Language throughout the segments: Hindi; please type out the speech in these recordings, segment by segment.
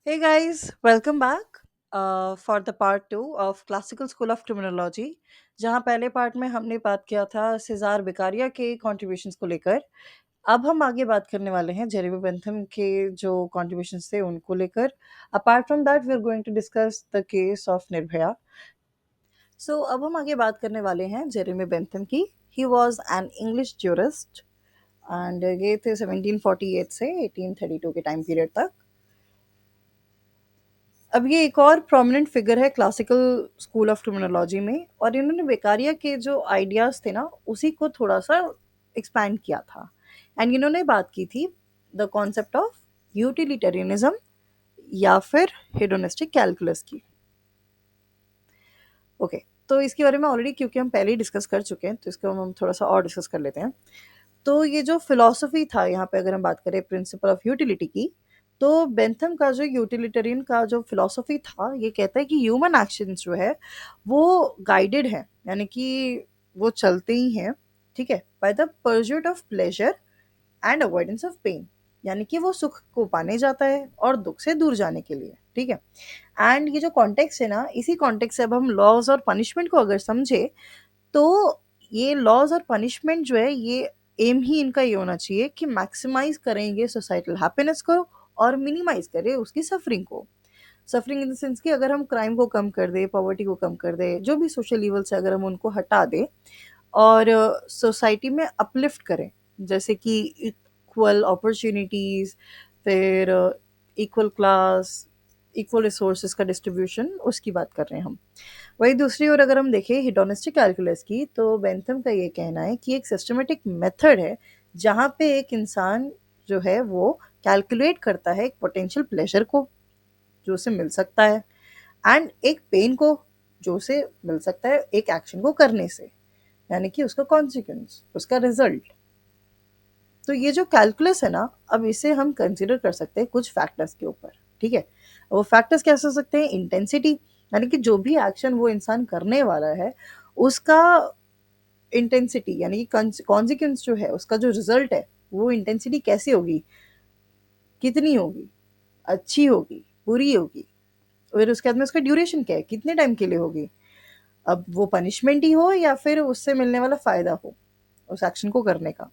Hey guys, welcome back for the part 2 of Classical School of Criminology. जहाँ पहले पार्ट में हमने बात किया था सिजार बेकारिया के कॉन्ट्रीब्यूशंस को लेकर। अब हम आगे बात करने वाले हैं जेरेमी बेंथम के जो कॉन्ट्रीब्यूशंस थे उनको लेकर। Apart from that we are going to discuss the case of Nirbhaya. अब हम आगे बात करने वाले हैं जेरेमी बेंथम की। He was an English jurist and ये थे 1748 से 1832 के टाइम पीरियड तक। अब ये एक और प्रोमिनेंट फिगर है क्लासिकल स्कूल ऑफ क्रिमिनोलॉजी में, और इन्होंने बेकारिया के जो आइडियाज थे ना उसी को थोड़ा सा एक्सपैंड किया था। एंड इन्होंने बात की थी द कॉन्सेप्ट ऑफ यूटिलिटेरियनिज्म या फिर हेडोनिस्टिक कैलकुलस की। ओके, तो इसके बारे में ऑलरेडी क्योंकि हम पहले ही डिस्कस कर चुके हैं तो इसको हम थोड़ा सा और डिस्कस कर लेते हैं। तो ये जो फिलॉसफी था यहाँ पे, अगर हम बात करें प्रिंसिपल ऑफ यूटिलिटी की, तो बेंथम का जो यूटिलिटेरियन का जो फिलॉसफी था ये कहता है कि ह्यूमन एक्शंस जो है वो गाइडेड है, यानी कि वो चलते ही हैं, ठीक है, by the pursuit of pleasure and avoidance of pain, यानी कि वो सुख को पाने जाता है और दुख से दूर जाने के लिए, ठीक है। एंड ये जो कॉन्टेक्स्ट है ना, इसी कॉन्टेक्स्ट से अब हम लॉज और पनिशमेंट को अगर समझे तो ये लॉज और पनिशमेंट जो है ये एम ही इनका ये होना चाहिए कि मैक्सिमाइज करेंगे सोसाइटल हैप्पीनेस को और मिनिमाइज करें उसकी सफरिंग को। सफरिंग इन द सेंस कि अगर हम क्राइम को कम कर दे, पॉवर्टी को कम कर दे, जो भी सोशल इवल्स है अगर हम उनको हटा दें और सोसाइटी में अपलिफ्ट करें, जैसे कि इक्वल अपॉर्चुनिटीज, फिर इक्वल क्लास, इक्वल रिसोर्सेज का डिस्ट्रीब्यूशन, उसकी बात कर रहे हैं हम। वही दूसरी ओर अगर हम देखें हिडोनिस्टिक कैलकुलस की, तो बेंथम का ये कहना है कि एक सिस्टमेटिक मेथड है जहाँ पे एक इंसान जो है वो कैलकुलेट करता है एक पोटेंशियल प्लेजर को जो उसे मिल सकता है, एंड एक पेन को जो उसे मिल सकता है एक एक्शन को करने से, यानी कि उसका कॉन्सिक्वेंस, उसका रिजल्ट। तो ये जो कैलकुलस है ना, अब इसे हम कंसिडर कर सकते हैं कुछ फैक्टर्स के ऊपर, ठीक है। वो फैक्टर्स कैसे हो सकते हैं? इंटेंसिटी, यानी कि जो भी एक्शन वो इंसान करने वाला है उसका इंटेंसिटी, यानी कि कॉन्सिक्वेंस जो है उसका जो रिजल्ट है वो इंटेंसिटी कैसी होगी, कितनी होगी, अच्छी होगी, बुरी होगी, और उसके बाद में उसका ड्यूरेशन क्या है, कितने टाइम के लिए होगी। अब वो पनिशमेंट ही हो या फिर उससे मिलने वाला फ़ायदा हो उस एक्शन को करने का।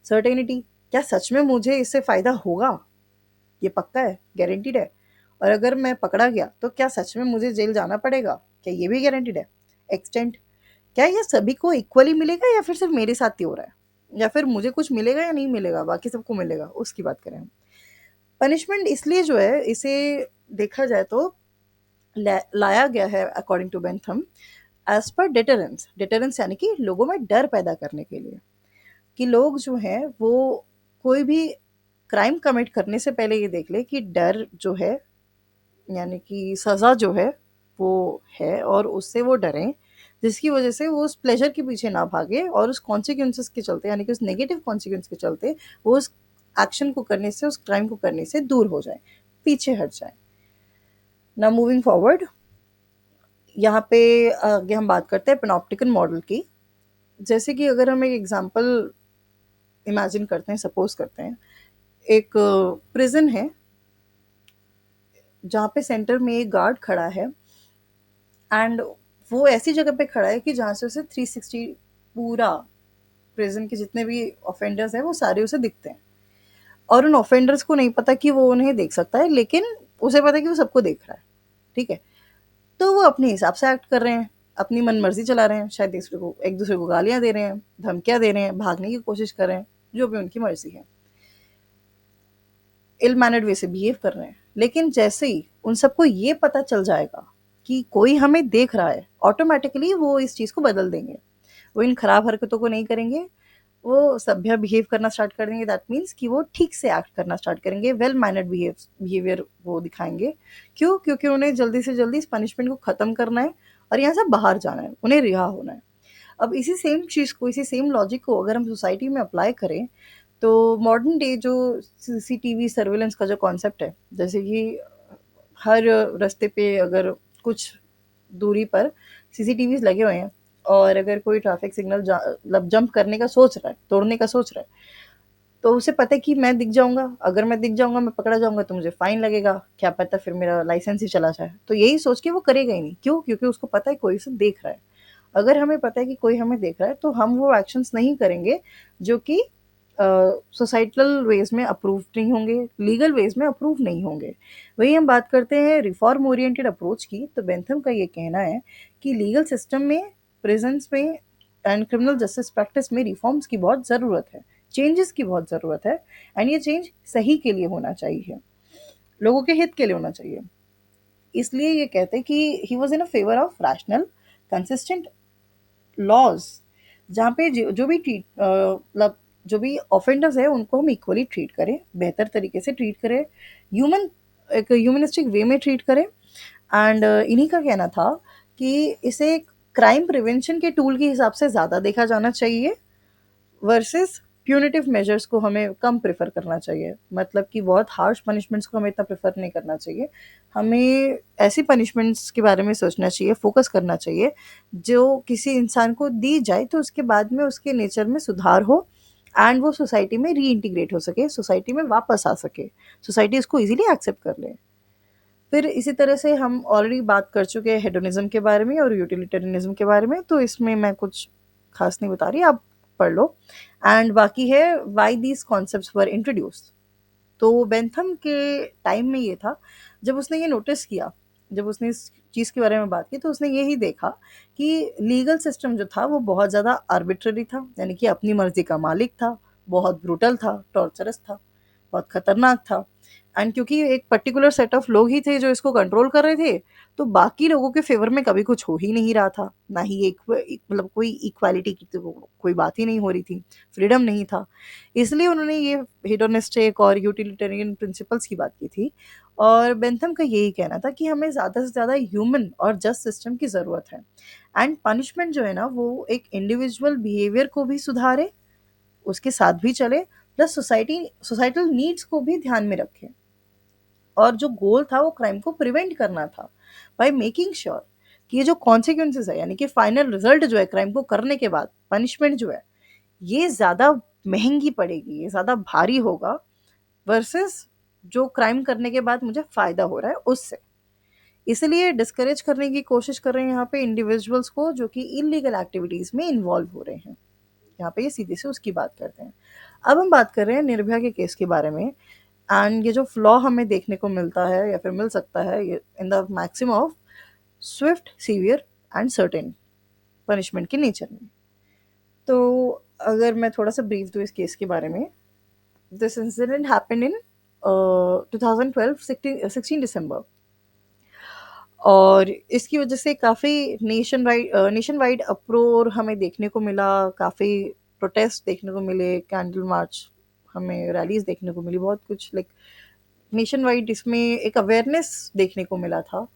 सर्टेनिटी, क्या सच में मुझे इससे फ़ायदा होगा, ये पक्का है, गारंटीड है, और अगर मैं पकड़ा गया तो क्या सच में मुझे जेल जाना पड़ेगा, क्या ये भी गारंटीड है। एक्सटेंट, क्या ये सभी को इक्वली मिलेगा या फिर सिर्फ मेरे साथ ही हो रहा है, या फिर मुझे कुछ मिलेगा या नहीं मिलेगा, बाकी सबको मिलेगा, उसकी बात करें हम। पनिशमेंट इसलिए जो है इसे देखा जाए तो लाया गया है according to Bentham as per deterrence. Deterrence यानी कि लोगों में डर पैदा करने के लिए, कि लोग जो हैं वो कोई भी क्राइम कमिट करने से पहले ये देख ले कि डर जो है, यानी कि सज़ा जो है वो है, और उससे वो डरें, जिसकी वजह से वो उस प्लेजर के पीछे ना भागे और उस कॉन्सिक्वेंसेस के चलते, यानी कि उस नेगेटिव कॉन्सिक्वेंस के चलते वो उस एक्शन को करने से, उस क्राइम को करने से दूर हो जाए, पीछे हट जाए। ना मूविंग फॉरवर्ड, यहाँ पे आगे हम बात करते हैं पेनॉप्टिकन मॉडल की। जैसे कि अगर हम एक एग्जांपल इमेजिन करते हैं, सपोज करते हैं एक प्रिजन है जहाँ पे सेंटर में एक गार्ड खड़ा है, एंड वो ऐसी जगह पे खड़ा है कि जहाँ से उसे 360 पूरा प्रिजन के जितने भी ऑफेंडर्स हैं वो सारे उसे दिखते हैं, और उन ऑफेंडर्स को नहीं पता कि वो उन्हें देख सकता है, लेकिन उसे पता है कि वो सबको देख रहा है, ठीक है। तो वो अपने हिसाब से एक्ट कर रहे हैं, अपनी मन मर्जी चला रहे हैं, शायद एक दूसरे को गालियां दे रहे हैं, धमकियां दे रहे हैं, भागने की कोशिश कर रहे हैं, जो भी उनकी मर्जी है, इल मैनर्ड वे से बिहेव कर रहे हैं। लेकिन जैसे ही उन सबको ये पता चल जाएगा कि कोई हमें देख रहा है, ऑटोमेटिकली वो इस चीज़ को बदल देंगे, वो इन खराब हरकतों को नहीं करेंगे, वो सभ्य बिहेव करना स्टार्ट कर देंगे। दैट मीन्स कि वो ठीक से एक्ट करना स्टार्ट करेंगे, वेल मैनर्ड बिहेवियर वो दिखाएंगे। क्यों? क्योंकि उन्हें जल्दी से जल्दी इस पनिशमेंट को ख़त्म करना है और यहाँ से बाहर जाना है, उन्हें रिहा होना है। अब इसी सेम चीज़ को, इसी सेम लॉजिक को अगर हम सोसाइटी में अप्लाई करें, तो मॉडर्न डे जो सीसीटीवी सर्विलेंस का जो कॉन्सेप्ट है, जैसे कि हर रास्ते पे अगर कुछ दूरी पर सीसीटीवीज लगे हुए हैं, और अगर कोई ट्रैफिक सिग्नल मतलब जंप करने का सोच रहा है, तोड़ने का सोच रहा है, तो उसे पता है कि मैं दिख जाऊँगा, अगर मैं दिख जाऊँगा, मैं पकड़ा जाऊँगा तो मुझे फाइन लगेगा, क्या पता फिर मेरा लाइसेंस ही चला जाए। तो यही सोच के वो करेगा ही नहीं। क्यों? क्योंकि उसको पता है कोई उसे देख रहा है। अगर हमें पता है कि कोई हमें देख रहा है तो हम वो एक्शंस नहीं करेंगे जो कि सोसाइटल वेज में अप्रूव्ड नहीं होंगे, लीगल वेज में अप्रूव नहीं होंगे। वही हम बात करते हैं रिफॉर्म ओरिएंटेड अप्रोच की, तो बेंथम का ये कहना है कि लीगल सिस्टम में, प्रिजन्स में एंड क्रिमिनल जस्टिस प्रैक्टिस में रिफॉर्म्स की बहुत ज़रूरत है, चेंजेस की बहुत ज़रूरत है। एंड ये चेंज सही के लिए होना चाहिए, लोगों के हित के लिए होना चाहिए। इसलिए ये कहते हैं कि he was in a favour of rational consistent laws, जहाँ पे जो भी ट्रीट मतलब जो भी ऑफेंडर्स है उनको हम इक्वली ट्रीट करें, बेहतर तरीके से ट्रीट करें, ह्यूमन एक ह्यूमनिस्टिक वे में ट्रीट करें। एंड इन्हीं का कहना था कि इसे क्राइम प्रिवेंशन के टूल के हिसाब से ज़्यादा देखा जाना चाहिए वर्सेस प्यूनिटिव मेजर्स को हमें कम प्रेफर करना चाहिए। मतलब कि बहुत हार्श पनिशमेंट्स को हमें इतना प्रेफर नहीं करना चाहिए। हमें ऐसी पनिशमेंट्स के बारे में सोचना चाहिए, फोकस करना चाहिए जो किसी इंसान को दी जाए तो उसके बाद में उसके नेचर में सुधार हो एंड वो सोसाइटी में रीइंटीग्रेट हो सके, सोसाइटी में वापस आ सके, सोसाइटी इसको इजीली एक्सेप्ट कर ले। फिर इसी तरह से हम ऑलरेडी बात कर चुके हैं हेडोनिज्म के बारे में और यूटिलिटेरियनिज्म के बारे में, तो इसमें मैं कुछ खास नहीं बता रही, आप पढ़ लो। एंड बाकी है why these concepts were introduced. तो बेंथम के टाइम में ये था, जब उसने ये नोटिस किया, जब उसने इस चीज़ के बारे में बात की, तो उसने यही देखा कि लीगल सिस्टम जो था वो बहुत ज़्यादा आर्बिट्ररी था, यानी कि अपनी मर्जी का मालिक था, बहुत ब्रूटल था, टॉर्चरस था, बहुत खतरनाक था। एंड क्योंकि एक पर्टिकुलर सेट ऑफ लोग ही थे जो इसको कंट्रोल कर रहे थे, तो बाकी लोगों के फेवर में कभी कुछ हो ही नहीं रहा था, ना ही मतलब कोई इक्वालिटी की तो कोई बात ही नहीं हो रही थी, फ्रीडम नहीं था। इसलिए उन्होंने ये हेडोनिस्टिक और यूटिलिटेरियन प्रिंसिपल्स की बात की थी। और बेंथम का यही कहना था कि हमें ज़्यादा से ज़्यादा ह्यूमन और जस्ट सिस्टम की ज़रूरत है। एंड पनिशमेंट जो है ना वो एक इंडिविजुअल बिहेवियर को भी सुधारे, उसके साथ भी चले, प्लस सोसाइटल नीड्स को भी ध्यान में रखे। और जो गोल था वो क्राइम को प्रिवेंट करना था बाय मेकिंग श्योर कि ये जो कॉन्सिक्वेंसेस है, यानी कि फाइनल रिजल्ट जो है क्राइम को करने के बाद, पनिशमेंट जो है, ये ज़्यादा महंगी पड़ेगी, ये ज़्यादा भारी होगा वर्सेस जो क्राइम करने के बाद मुझे फ़ायदा हो रहा है उससे। इसलिए डिस्करेज करने की कोशिश कर रहे हैं यहाँ पे इंडिविजुअल्स को जो कि इलीगल एक्टिविटीज़ में इन्वॉल्व हो रहे हैं। यहाँ पे ये सीधे से उसकी बात करते हैं। अब हम बात कर रहे हैं निर्भया के केस के बारे में। एंड ये जो फ्लॉ हमें देखने को मिलता है या फिर मिल सकता है ये in the maxim of swift, severe and certain punishment के नेचर में। तो अगर मैं थोड़ा सा ब्रीफ दूँ इस केस के बारे में, दिस इंसिडेंट हैपेंड इन 2012 16 दिसंबर। और इसकी वजह से काफ़ी नेशन वाइड अप्रोर हमें देखने को मिला, काफ़ी प्रोटेस्ट देखने को मिले, कैंडल मार्च, हमें रैलीज देखने को मिली, बहुत कुछ लाइक नेशन वाइड इसमें एक अवेयरनेस देखने को मिला था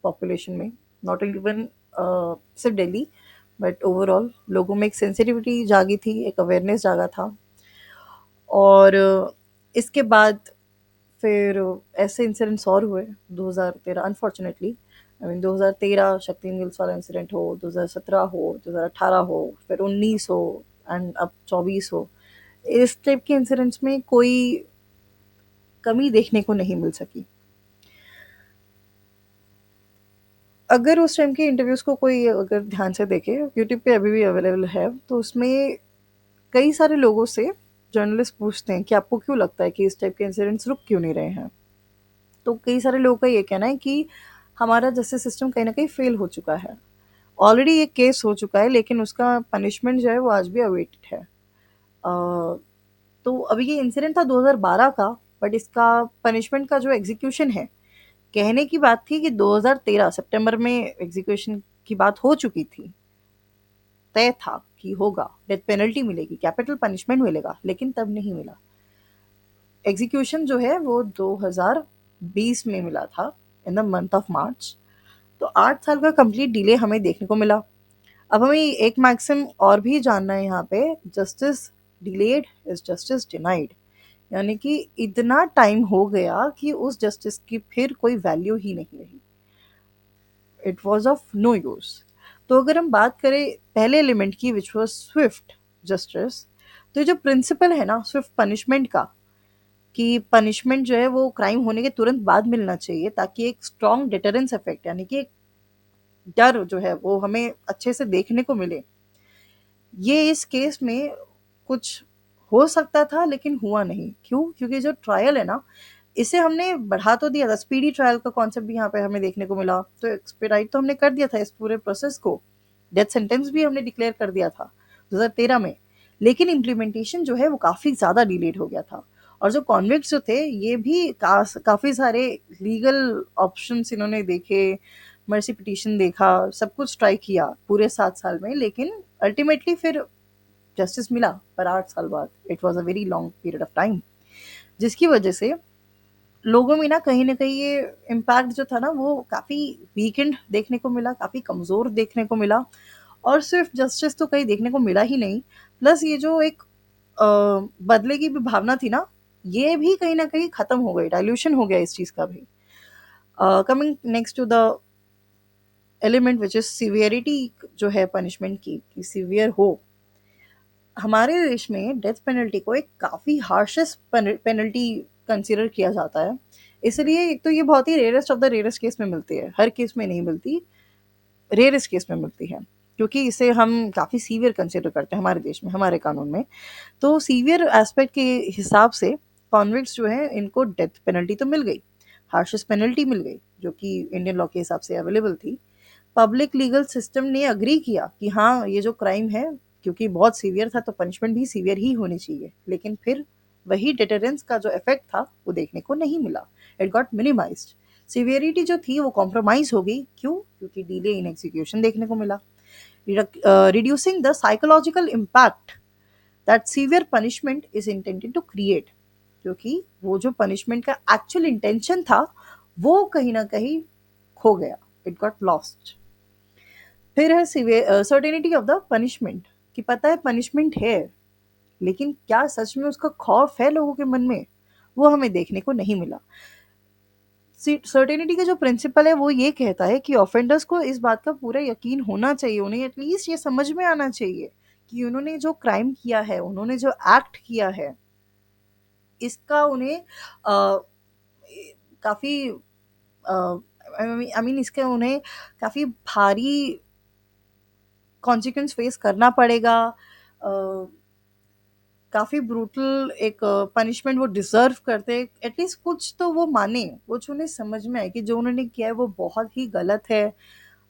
पॉपुलेशन में, नॉट इवन सिर्फ दिल्ली बट ओवरऑल लोगों में एक सेंसिटिविटी जागी थी, एक अवेयरनेस जागा था। और इसके बाद फिर ऐसे इंसिडेंट्स और हुए 2013 अनफॉर्चुनेटली। आई मीन 2013 शक्ति मिल्स वाला इंसिडेंट हो, 2017 हो, 2018 हो, फिर 19 हो एंड अब 24 हो। इस टाइप के इंसिडेंट्स में कोई कमी देखने को नहीं मिल सकी। अगर उस टाइम के इंटरव्यूज़ को कोई अगर ध्यान से देखे, यूट्यूब पे अभी भी अवेलेबल है, तो उसमें कई सारे लोगों से जर्नलिस्ट पूछते हैं कि आपको क्यों लगता है कि इस टाइप के इंसिडेंट्स रुक क्यों नहीं रहे हैं। तो कई सारे लोगों का ये कहना है कि हमारा जस्टिस सिस्टम कहीं ना कहीं फेल हो चुका है, ऑलरेडी एक केस हो चुका है लेकिन उसका पनिशमेंट जो है वो आज भी अवेटेड है। तो अभी ये इंसिडेंट था 2012 का, बट इसका पनिशमेंट का जो एग्जीक्यूशन है, कहने की बात थी कि 2013 सितंबर में एग्जीक्यूशन की बात हो चुकी थी, तय था कि होगा, डेथ पेनल्टी मिलेगी, कैपिटल पनिशमेंट मिलेगा, लेकिन तब नहीं मिला। एग्जीक्यूशन जो है वो 2020 में मिला था in the month of March. तो 8 साल का कंप्लीट डिले हमें देखने को मिला। अब हमें एक मैक्सिम और भी जानना है यहाँ पे, justice delayed is justice denied, यानी कि इतना टाइम हो गया कि उस जस्टिस की फिर कोई वैल्यू ही नहीं रही, it was of no use. तो अगर हम बात करें पहले एलिमेंट की विच वॉज स्विफ्ट जस्टिस, तो ये जो प्रिंसिपल है ना सिर्फ पनिशमेंट का, कि पनिशमेंट जो है वो क्राइम होने के तुरंत बाद मिलना चाहिए ताकि एक स्ट्रॉन्ग डिटरेंस इफेक्ट, यानी कि एक डर जो है वो हमें अच्छे से देखने को मिले, ये इस केस में कुछ हो सकता था लेकिन हुआ नहीं। क्यों? क्योंकि जो ट्रायल है ना, इसे हमने बढ़ा तो दिया था, स्पीडी ट्रायल का कॉन्सेप्ट भी यहाँ पे हमें देखने को मिला, तो एक्सपेडाइट तो हमने कर दिया था इस पूरे प्रोसेस को, डेथ सेंटेंस भी हमने डिक्लेयर कर दिया था 2013 में, लेकिन इम्प्लीमेंटेशन जो है वो काफ़ी ज़्यादा डिलेड हो गया था। और जो कॉन्विक्ट्स जो थे ये भी काफ़ी सारे लीगल ऑप्शंस इन्होंने देखे, मर्सी पिटीशन देखा, सब कुछ ट्राई किया पूरे 7 साल में, लेकिन अल्टीमेटली फिर जस्टिस मिला पर 8 साल बाद। It was a very long period of time, जिसकी वजह से लोगों में ना कहीं ये इम्पैक्ट जो था ना वो काफ़ी वीकेंड देखने को मिला, काफ़ी कमज़ोर देखने को मिला। और सिर्फ जस्टिस तो कहीं देखने को मिला ही नहीं, प्लस ये जो एक अ, बदले की भी भावना थी ना, ये भी कहीं ना कहीं ख़त्म हो गई, डाइल्यूशन हो गया इस चीज़ का भी। Coming next to the element which is severity जो है पनिशमेंट की, कि सिवियर हो। हमारे देश में डेथ पेनल्टी को एक काफ़ी हार्शेस्ट पेनल्टी कंसिडर किया जाता है। इसलिए एक तो ये बहुत ही rarest of the rarest case में मिलती है, हर केस में नहीं मिलती, रेयरेस्ट केस में मिलती है, क्योंकि इसे हम काफ़ी सीवियर कंसिडर करते हैं हमारे देश में, हमारे कानून में। तो सीवियर एस्पेक्ट के हिसाब से कॉन्विक्ट्स जो है इनको डेथ पेनल्टी तो मिल गई, हार्शेस्ट पेनल्टी मिल गई जो कि इंडियन लॉ के हिसाब से अवेलेबल थी। पब्लिक लीगल सिस्टम ने अग्री किया कि हाँ ये जो क्राइम है, क्योंकि बहुत सीवियर था तो पनिशमेंट भी सीवियर ही होनी चाहिए, लेकिन फिर वही डिटरेंस का जो इफेक्ट था वो देखने को नहीं मिला, इट गॉट मिनिमाइज्ड। सिवियरिटी जो थी वो कॉम्प्रोमाइज हो गई। क्यों? क्योंकि डिले इन एग्जीक्यूशन देखने को मिला, reducing the psychological impact that severe punishment is intended to create, क्योंकि वो जो पनिशमेंट का एक्चुअल इंटेंशन था वो कहीं ना कहीं खो गया, इट गॉट लॉस्ट। फिर है सर्टेनिटी ऑफ द पनिशमेंट, कि पता है पनिशमेंट है, लेकिन क्या सच में उसका खौफ है लोगों के मन में, वो हमें देखने को नहीं मिला। सर्टेनिटी का जो प्रिंसिपल है वो ये कहता है कि ऑफेंडर्स को इस बात का पूरा यकीन होना चाहिए, उन्हें एटलीस्ट ये समझ में आना चाहिए कि उन्होंने जो क्राइम किया है, उन्होंने जो एक्ट किया है, इसका उन्हें काफ़ी आई मीन इसके उन्हें काफ़ी भारी कॉन्सिक्वेंस फेस करना पड़ेगा, काफ़ी ब्रूटल एक पनिशमेंट वो डिज़र्व करते हैं, एटलीस्ट कुछ तो वो माने, कुछ उन्हें समझ में आए कि जो उन्होंने किया है वो बहुत ही गलत है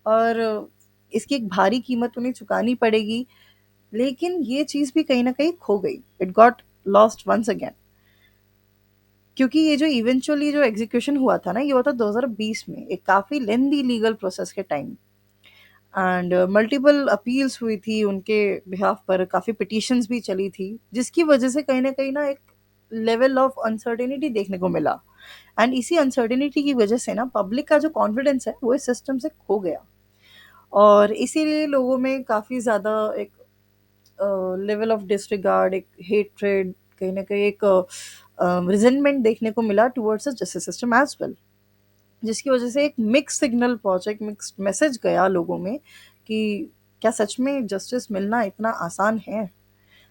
और इसकी एक भारी कीमत उन्हें चुकानी पड़ेगी। लेकिन ये चीज़ भी कहीं ना कहीं खो गई, it got lost once again, क्योंकि ये जो इवेंचुअली जो एग्जीक्यूशन हुआ था ना, ये हुआ था 2020 में, एक काफ़ी लेंदी लीगल प्रोसेस के टाइम, एंड मल्टीपल अपील्स हुई थी उनके बिहाफ पर, काफ़ी पिटिशंस भी चली थी, जिसकी वजह से कहीं ना एक लेवल ऑफ अनसर्टेनिटी देखने को मिला। एंड इसी अनसर्टेनिटी की वजह से ना पब्लिक का जो कॉन्फिडेंस है वो इस सिस्टम से खो गया, और इसीलिए लोगों में काफ़ी ज़्यादा एक लेवल ऑफ डिसरिगार्ड, एक हेट्रेड, कहीं ना कहीं एक रिजेंटमेंट देखने को मिला towards the justice system as well, जिसकी वजह से एक मिक्स सिग्नल पहुंचा, एक मिक्स मैसेज गया लोगों में कि क्या सच में जस्टिस मिलना इतना आसान है।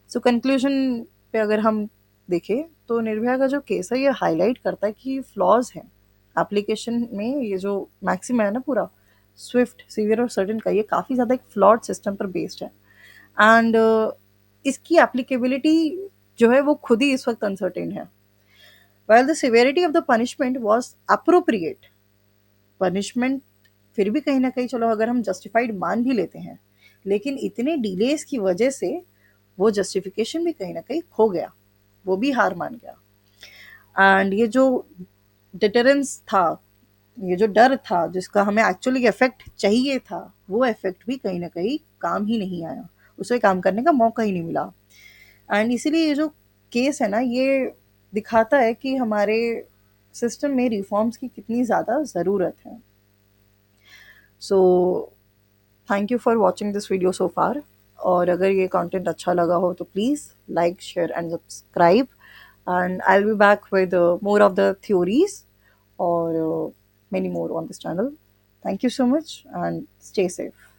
सो कंक्लूजन पे अगर हम देखें तो निर्भया का जो केस है ये हाईलाइट करता है कि फ्लॉज हैं एप्लीकेशन में, ये जो मैक्सिम है ना पूरा स्विफ्ट, सीवियर और सर्टेन का, ये काफ़ी ज़्यादा एक फ्लॉड सिस्टम पर बेस्ड है, एंड इसकी एप्लीकेबिलिटी जो है वो खुद ही इस वक्त अनसर्टेन है। While the severity of the punishment was appropriate, punishment फिर भी कहीं ना कहीं चलो अगर हम जस्टिफाइड मान भी लेते हैं, लेकिन इतने डिलेस की वजह से वो जस्टिफिकेशन भी कहीं ना कहीं खो गया, वो भी हार मान गया। एंड ये जो डिटरेंस था, ये जो डर था जिसका हमें एक्चुअली इफेक्ट चाहिए था, वो इफेक्ट भी कहीं ना कहीं काम ही नहीं आया, उसे काम करने का मौका ही नहीं मिला। एंड इसीलिए ये जो केस है ना, ये दिखाता है कि हमारे सिस्टम में रिफॉर्म्स की कितनी ज़्यादा ज़रूरत है। So thank you for watching this video so far, और अगर ये कंटेंट अच्छा लगा हो तो please like, share and subscribe, and I'll be back with more of the theories or many more on this channel. Thank you so much and stay safe.